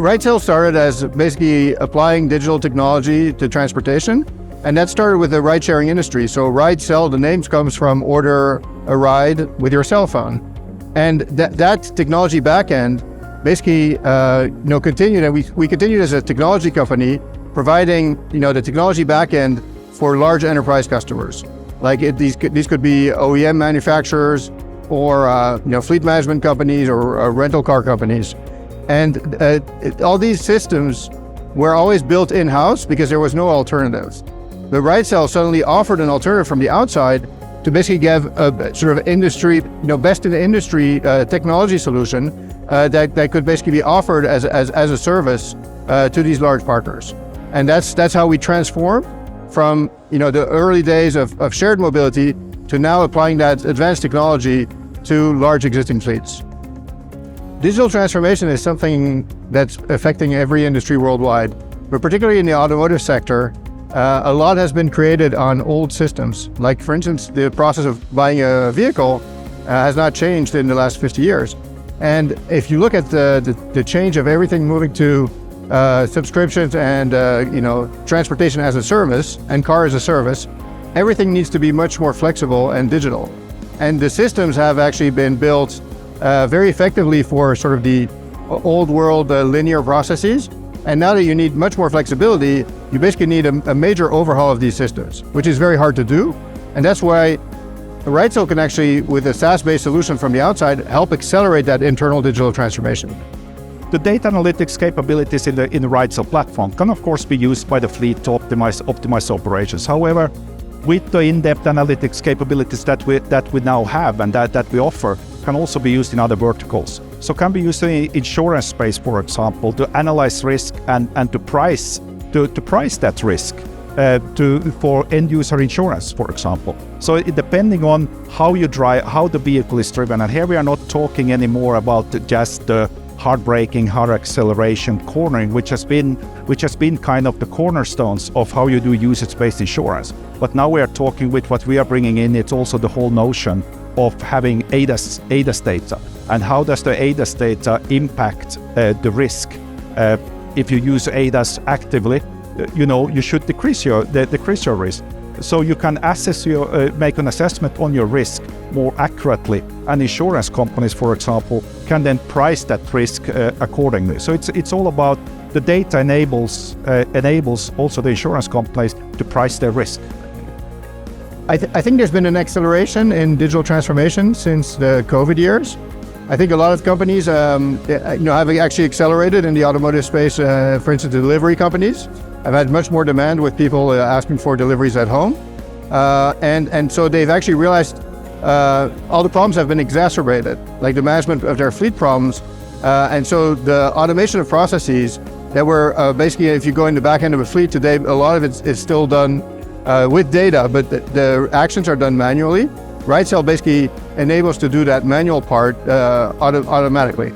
Ridecell started as basically applying digital technology to transportation, and that started with the ride-sharing industry. So Ridecell, the name comes from order a ride with your cell phone, and that technology backend basically continued, and we continued as a technology company providing the technology backend for large enterprise customers. Like these could be OEM manufacturers or fleet management companies or rental car companies. And all these systems were always built in-house because there was no alternatives. The Ridecell suddenly offered an alternative from the outside to basically give a sort of industry, best in the industry technology solution that could basically be offered as a service to these large partners. And that's how we transformed from the early days of shared mobility to now applying that advanced technology to large existing fleets. Digital transformation is something that's affecting every industry worldwide, but particularly in the automotive sector, a lot has been created on old systems. Like, for instance, the process of buying a vehicle has not changed in the last 50 years. And if you look at the change of everything moving to subscriptions and transportation as a service and car as a service, everything needs to be much more flexible and digital. And the systems have actually been built very effectively for sort of the old world linear processes. And now that you need much more flexibility, you basically need a major overhaul of these systems, which is very hard to do. And that's why Ridecell can actually, with a SaaS-based solution from the outside, help accelerate that internal digital transformation. The data analytics capabilities in the Ridecell platform can of course be used by the fleet to optimize operations. However, with the in-depth analytics capabilities that we now have and that we offer, can also be used in other verticals. So can be used in the insurance space, for example, to analyze risk and to price that risk for end user insurance, for example. So depending on how you drive, how the vehicle is driven, and here we are not talking anymore about just the hard braking, hard acceleration, cornering, which has been kind of the cornerstones of how you do usage-based insurance. But now we are talking with what we are bringing in, it's also the whole notion of having ADAS data. And how does the ADAS data impact the risk? If you use ADAS actively, you should decrease your risk. So you can make an assessment on your risk more accurately, and insurance companies, for example, can then price that risk accordingly. So it's all about the data enables also the insurance companies to price their risk. I think there's been an acceleration in digital transformation since the COVID years. I think a lot of companies have actually accelerated in the automotive space. For instance, delivery companies have had much more demand with people asking for deliveries at home. And so they've actually realized all the problems have been exacerbated, like the management of their fleet problems. And so the automation of processes that were basically, if you go in the back end of a fleet today, a lot of it is still done with data, but the actions are done manually. Ridecell basically enables to do that manual part automatically.